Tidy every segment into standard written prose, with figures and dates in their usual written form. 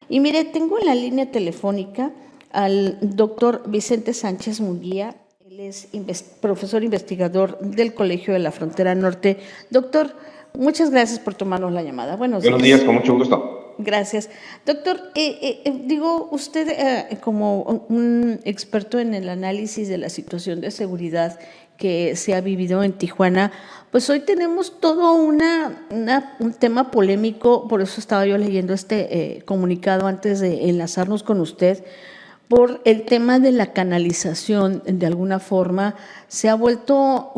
Y mire, tengo en la línea telefónica al doctor Vicente Sánchez Munguía. Él es profesor investigador del Colegio de la Frontera Norte. Doctor, muchas gracias por tomarnos la llamada. Buenos días. Buenos días, con mucho gusto. Gracias. Doctor, usted como un experto en el análisis de la situación de seguridad que se ha vivido en Tijuana, pues hoy tenemos todo un tema polémico, por eso estaba yo leyendo este comunicado antes de enlazarnos con usted, por el tema de la canalización. De alguna forma se ha vuelto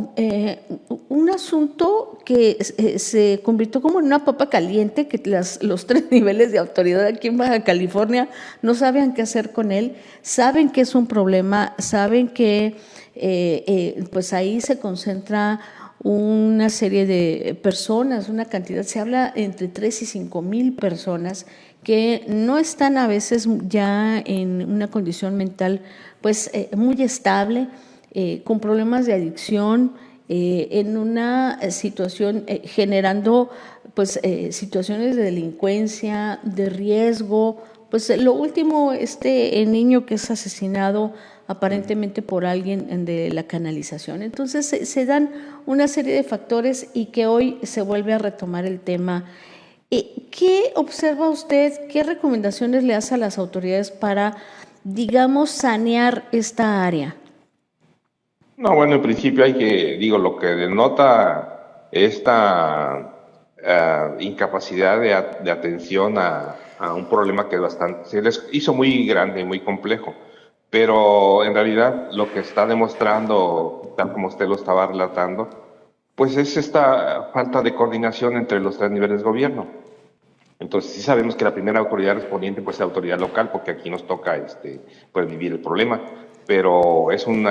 un asunto que se convirtió como en una papa caliente, que los tres niveles de autoridad aquí en Baja California no saben qué hacer con él, saben que es un problema, saben que pues ahí se concentra una serie de personas, una cantidad, se habla entre 3 y 5 mil personas que no están a veces ya en una condición mental pues muy estable, con problemas de adicción, en una situación generando pues situaciones de delincuencia, de riesgo. Pues lo último, niño que es asesinado aparentemente por alguien de la canalización. Entonces se dan una serie de factores y que hoy se vuelve a retomar el tema. ¿Qué observa usted? ¿Qué recomendaciones le hace a las autoridades para, digamos, sanear esta área? No, bueno, en principio lo que denota esta incapacidad de atención a un problema que se les hizo muy grande, muy complejo, pero en realidad lo que está demostrando, tal como usted lo estaba relatando, pues es esta falta de coordinación entre los tres niveles de gobierno. Entonces sí sabemos que la primera autoridad respondiente pues es la autoridad local, porque aquí nos toca pues vivir el problema, pero es un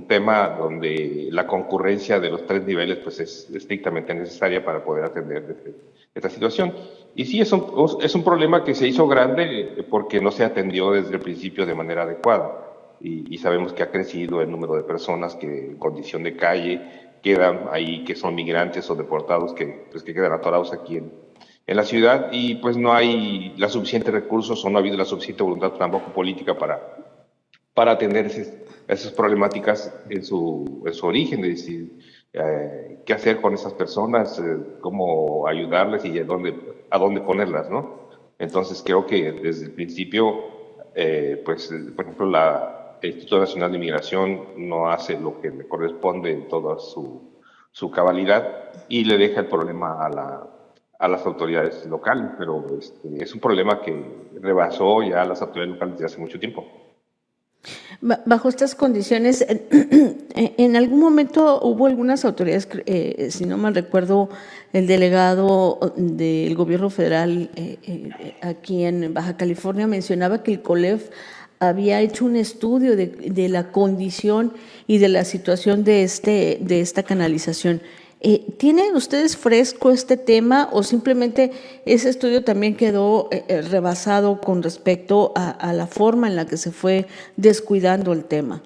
tema donde la concurrencia de los tres niveles pues es estrictamente necesaria para poder atender esta situación. Y sí, es un problema que se hizo grande porque no se atendió desde el principio de manera adecuada. Y sabemos que ha crecido el número de personas que en condición de calle quedan ahí, que son migrantes o deportados que quedan atorados aquí en la ciudad, y pues no hay los suficientes recursos o no ha habido la suficiente voluntad tampoco política para atender esas problemáticas en su origen, es decir, qué hacer con esas personas, cómo ayudarles y a dónde ponerlas, ¿no? Entonces creo que desde el principio, por ejemplo, el Instituto Nacional de Migración no hace lo que le corresponde en toda su cabalidad y le deja el problema a las autoridades locales, pero es un problema que rebasó ya a las autoridades locales desde hace mucho tiempo. Bajo estas condiciones, en algún momento hubo algunas autoridades, si no mal recuerdo, el delegado del gobierno federal aquí en Baja California mencionaba que el COLEF había hecho un estudio de la condición y de la situación de esta canalización. ¿Tienen ustedes fresco este tema o simplemente ese estudio también quedó rebasado con respecto a la forma en la que se fue descuidando el tema?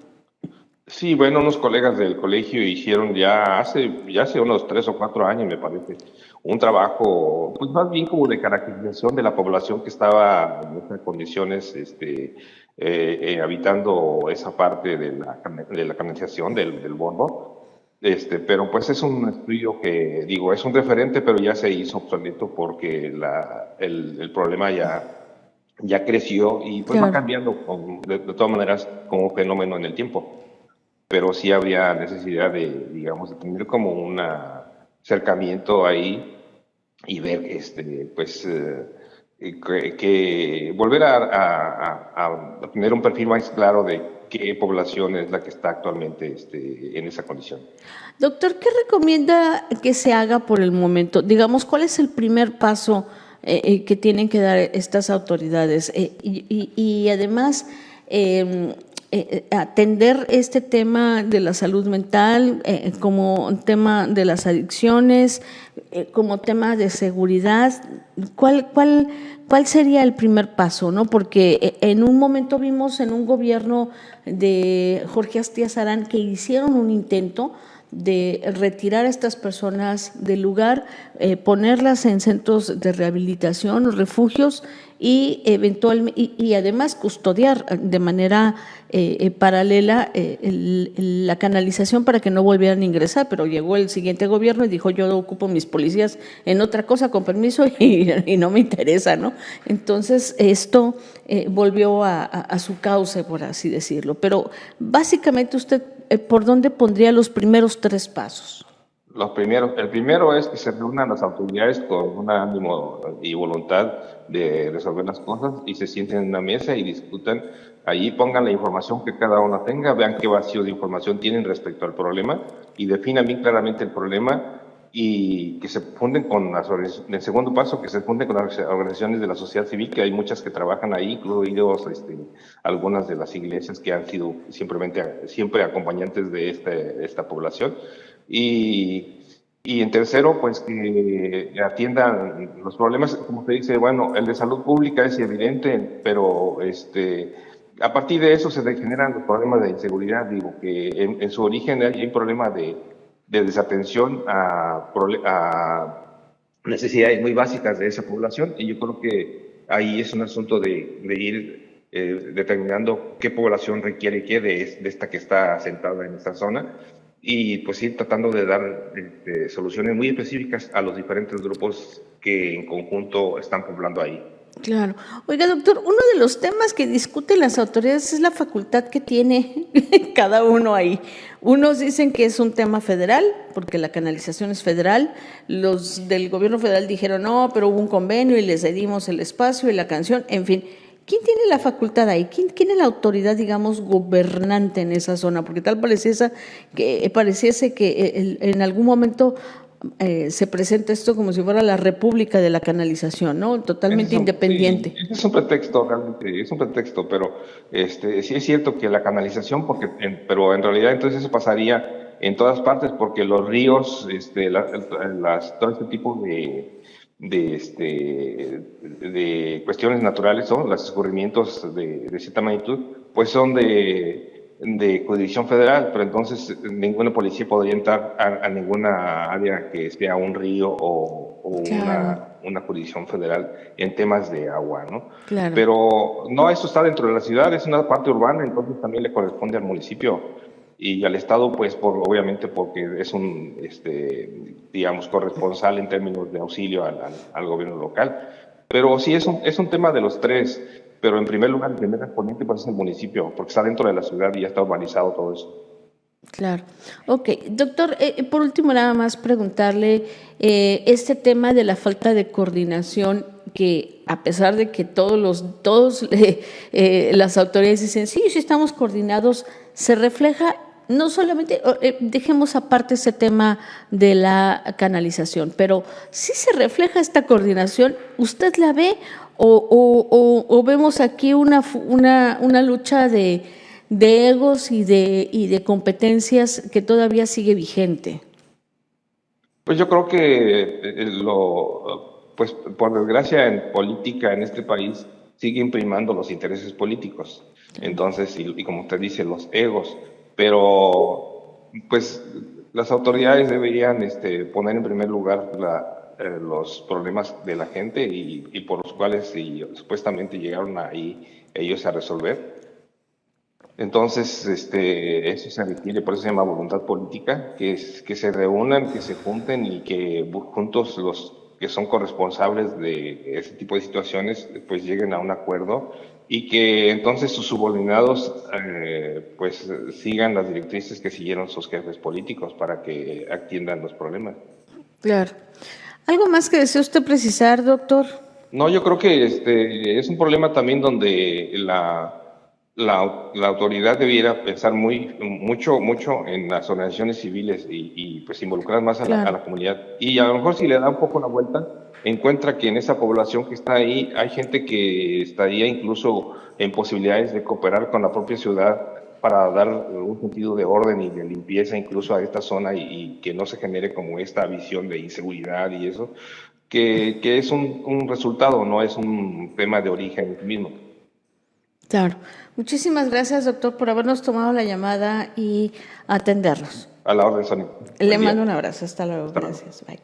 Sí, bueno, unos colegas del colegio hicieron ya hace unos 3 o 4 años, me parece, un trabajo, pues más bien como de caracterización de la población que estaba en estas condiciones, habitando esa parte de la canalización del Bordo. Pero pues es un estudio que, es un referente, pero ya se hizo obsoleto porque el problema ya creció y pues va Claro. cambiando de todas maneras como fenómeno en el tiempo. Pero sí habría necesidad de tener como un acercamiento ahí y ver, que volver a tener un perfil más claro de qué población es la que está actualmente en esa condición. Doctor, ¿qué recomienda que se haga por el momento? Digamos, ¿cuál es el primer paso que tienen que dar estas autoridades? Y además, atender este tema de la salud mental como un tema de las adicciones, como tema de seguridad. ¿Cuál sería el primer paso, no? Porque en un momento vimos en un gobierno de Jorge Astías Arán que hicieron un intento de retirar a estas personas del lugar, ponerlas en centros de rehabilitación o refugios y eventualmente y además custodiar de manera paralela la canalización para que no volvieran a ingresar, pero llegó el siguiente gobierno y dijo: yo ocupo mis policías en otra cosa con permiso y no me interesa, ¿no? Entonces esto volvió a su cauce, por así decirlo. Pero básicamente usted, ¿por dónde pondría los primeros 3 pasos? El primero es que se reúnan las autoridades con un ánimo y voluntad de resolver las cosas y se sienten en una mesa y discutan. Allí pongan la información que cada uno tenga, vean qué vacío de información tienen respecto al problema y definan bien claramente el problema y que se funden con las organizaciones. El segundo paso, que se funden con las organizaciones de la sociedad civil, que hay muchas que trabajan ahí, incluidos algunas de las iglesias que han sido siempre acompañantes de esta población. Y en tercero, pues que atiendan los problemas, como usted dice, bueno, el de salud pública es evidente, pero a partir de eso se generan los problemas de inseguridad. Digo que en su origen hay un problema de desatención a necesidades muy básicas de esa población, y yo creo que ahí es un asunto de ir determinando qué población requiere qué de esta que está asentada en esta zona, y pues ir tratando de dar soluciones muy específicas a los diferentes grupos que en conjunto están poblando ahí. Claro. Oiga, doctor, uno de los temas que discuten las autoridades es la facultad que tiene cada uno ahí. Unos dicen que es un tema federal, porque la canalización es federal. Los del gobierno federal dijeron no, pero hubo un convenio y les cedimos el espacio y la canción, en fin. ¿Quién tiene la facultad ahí? ¿Quién es la autoridad, digamos, gobernante en esa zona? Porque tal pareciese que en algún momento se presenta esto como si fuera la república de la canalización, ¿no? Totalmente independiente. Sí, ese es un pretexto, realmente, es un pretexto, pero sí es cierto que la canalización, pero en realidad entonces eso pasaría en todas partes, porque los ríos, todo este tipo de cuestiones naturales, son los escurrimientos de cierta magnitud, pues son de jurisdicción federal, pero entonces ninguna policía podría entrar a ninguna área que sea un río o Claro. una jurisdicción federal en temas de agua, ¿no? Claro. Pero no, eso está dentro de la ciudad, es una parte urbana, entonces también le corresponde al municipio y al Estado, pues obviamente porque es un, digamos, corresponsal en términos de auxilio al gobierno local. Pero sí es un tema de los tres. Pero en primer lugar, el primer respondiente pues es el municipio, porque está dentro de la ciudad y ya está urbanizado todo eso. Claro. Ok, doctor, por último nada más preguntarle este tema de la falta de coordinación, que a pesar de que todos las autoridades dicen sí estamos coordinados, se refleja no solamente, dejemos aparte ese tema de la canalización, pero sí se refleja esta coordinación. ¿Usted la ve o vemos aquí una lucha de egos y de competencias que todavía sigue vigente? Pues yo creo que pues por desgracia en política en este país sigue imprimando los intereses políticos. Entonces, y como usted dice, los egos. Pero pues las autoridades deberían poner en primer lugar los problemas de la gente y por los cuales supuestamente llegaron ahí ellos a resolver. Entonces, eso se requiere, por eso se llama voluntad política, que se reúnan, que se junten y que juntos los que son corresponsables de ese tipo de situaciones, pues lleguen a un acuerdo y que entonces sus subordinados, pues sigan las directrices que siguieron sus jefes políticos para que atiendan los problemas. Claro. ¿Algo más que desea usted precisar, doctor? No, yo creo que es un problema también donde la autoridad debiera pensar mucho en las organizaciones civiles y pues involucrar más a la comunidad. Y a lo mejor si le da un poco la vuelta, encuentra que en esa población que está ahí hay gente que estaría incluso en posibilidades de cooperar con la propia ciudad para dar un sentido de orden y de limpieza incluso a esta zona y que no se genere como esta visión de inseguridad y eso, que es un resultado, no es un tema de origen mismo. Claro. Muchísimas gracias, doctor, por habernos tomado la llamada y atendernos. A la orden, Sony. Le Buen día. mando un abrazo. Hasta luego. Hasta luego. Gracias. Bye.